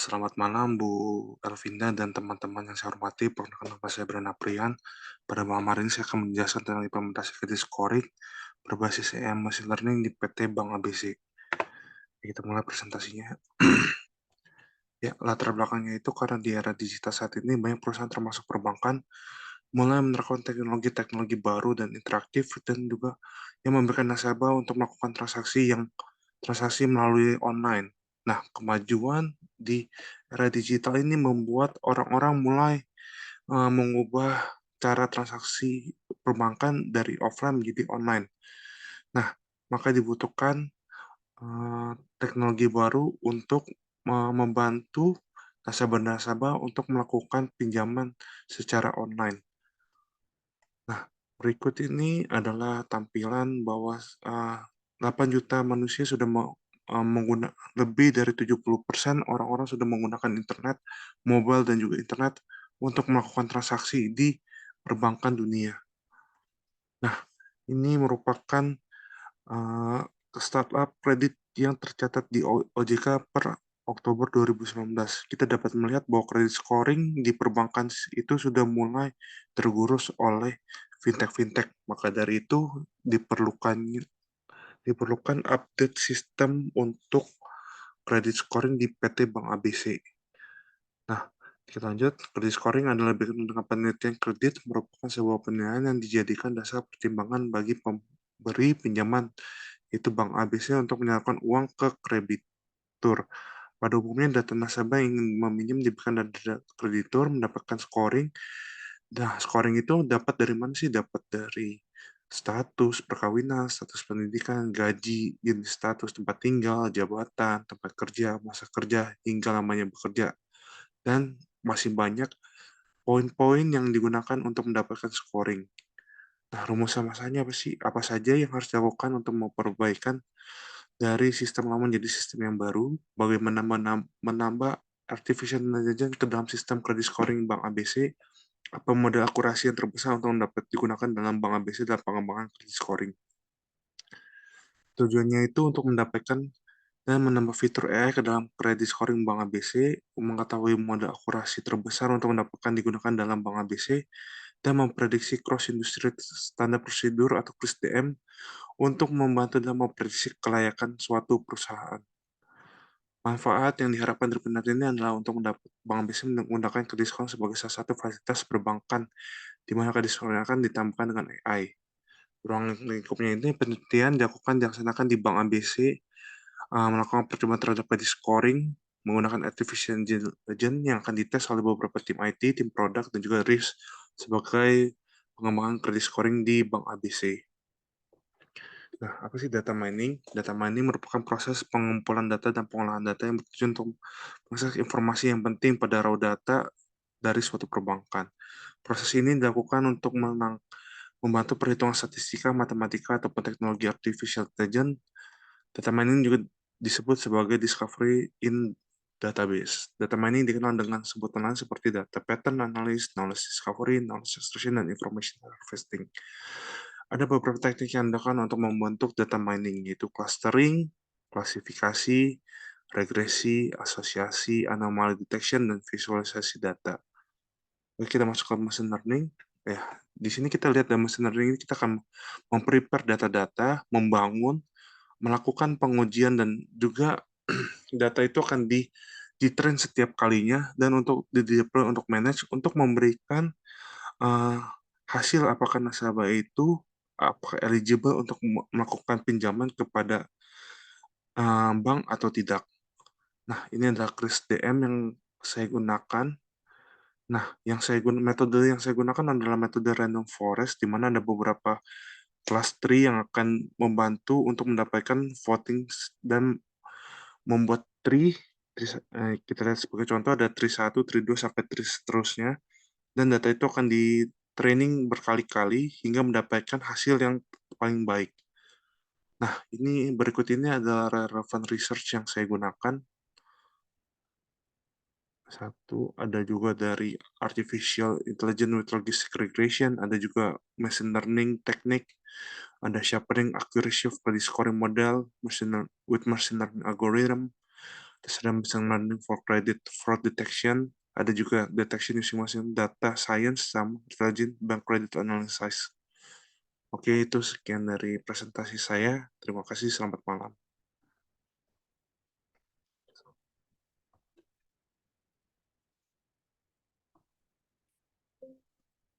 Selamat malam Bu Elvinda dan teman-teman yang saya hormati. Perkenalkan nama saya Brand Aprian. Pada malam hari ini saya akan menjelaskan tentang implementasi kredit scoring berbasis AI Machine Learning di PT Bank ABC. Kita mulai presentasinya. Ya, latar belakangnya itu karena di era digital saat ini banyak perusahaan termasuk perbankan mulai menerapkan teknologi-teknologi baru dan interaktif dan juga yang memberikan nasabah untuk melakukan transaksi melalui online. Nah, kemajuan di era digital ini membuat orang-orang mulai mengubah cara transaksi perbankan dari offline menjadi online. Nah, maka dibutuhkan teknologi baru untuk membantu nasabah-nasabah untuk melakukan pinjaman secara online. Nah, berikut ini adalah tampilan bahwa 8 juta manusia sudah menggunakan lebih dari 70% orang-orang sudah menggunakan internet, mobile dan juga internet untuk melakukan transaksi di perbankan dunia. Nah, ini merupakan uh, startup kredit yang tercatat di OJK per Oktober 2019. Kita dapat melihat bahwa kredit scoring di perbankan itu sudah mulai tergerus oleh fintech-fintech. Maka dari itu diperlukan update sistem untuk kredit scoring di PT Bank ABC. Nah, kita lanjut. Kredit scoring adalah berkaitan dengan penelitian kredit merupakan sebuah penilaian yang dijadikan dasar pertimbangan bagi pemberi pinjaman, yaitu Bank ABC untuk menyalurkan uang ke kreditur. Pada umumnya, data nasabah yang ingin meminjam diberikan dari kreditur mendapatkan scoring. Nah, scoring itu dapat dari mana sih? Dapat dari status perkawinan, status pendidikan, gaji, jenis status tempat tinggal, jabatan, tempat kerja, masa kerja, hingga lamanya bekerja. Dan masih banyak poin-poin yang digunakan untuk mendapatkan scoring. Nah, rumus sama-sama apa sih? Apa saja yang harus dilakukan untuk memperbaikan dari sistem lama menjadi sistem yang baru? Bagaimana menambah artificial intelligence ke dalam sistem credit scoring Bank ABC? Apa model akurasi yang terbesar untuk dapat digunakan dalam Bank ABC dalam pengembangan credit scoring? Tujuannya itu untuk mendapatkan dan menambah fitur AI ke dalam credit scoring Bank ABC, mengetahui model akurasi terbesar untuk mendapatkan digunakan dalam Bank ABC, dan memprediksi cross-industry standar prosedur atau CRISDM untuk membantu dalam memprediksi kelayakan suatu perusahaan. Manfaat yang diharapkan dari penelitian ini adalah untuk mendapat Bank ABC menggunakan kredit scoring sebagai salah satu fasilitas perbankan, di mana kredit scoring akan ditambahkan dengan AI. Ruang lingkupnya ini penelitian dilaksanakan di Bank ABC, melakukan percobaan terhadap credit scoring menggunakan artificial intelligence yang akan dites oleh beberapa tim IT, tim produk, dan juga risk sebagai pengembangan credit scoring di Bank ABC. Nah, apa sih data mining? Data mining merupakan proses pengumpulan data dan pengolahan data yang bertujuan untuk mengakses informasi yang penting pada raw data dari suatu perbankan. Proses ini dilakukan untuk membantu perhitungan statistika, matematika, ataupun teknologi artificial intelligence. Data mining juga disebut sebagai discovery in database. Data mining dikenal dengan sebutan lain seperti data pattern analysis, knowledge discovery, knowledge extraction, dan information harvesting. Ada beberapa teknik yang digunakan untuk membentuk data mining, yaitu clustering, klasifikasi, regresi, asosiasi, anomaly detection, dan visualisasi data. Oke, kita masuk ke machine learning. Ya, di sini kita lihat dalam machine learning ini kita akan memprepare data-data, membangun, melakukan pengujian, dan juga data itu akan di train setiap kalinya dan untuk di deploy untuk manage untuk memberikan uh, hasil apakah nasabah itu apakah eligible untuk melakukan pinjaman kepada bank atau tidak. Nah, ini adalah CRISDM yang saya gunakan. Nah, metode yang saya gunakan adalah metode random forest, di mana ada beberapa kelas tree yang akan membantu untuk mendapatkan voting dan membuat kita lihat sebagai contoh ada tree 1, tree 2 sampai tree seterusnya, dan data itu akan di training berkali-kali hingga mendapatkan hasil yang paling baik. Nah, berikut ini adalah relevant research yang saya gunakan. Satu, ada juga dari artificial intelligence with logistic regression, ada juga machine learning technique, ada sharpening accuracy of credit scoring model with machine learning algorithm, Terus ada machine learning for credit fraud detection, ada juga detection using machine data science sama intelligent bank credit analysis. Oke, itu sekian dari presentasi saya. Terima kasih, selamat malam.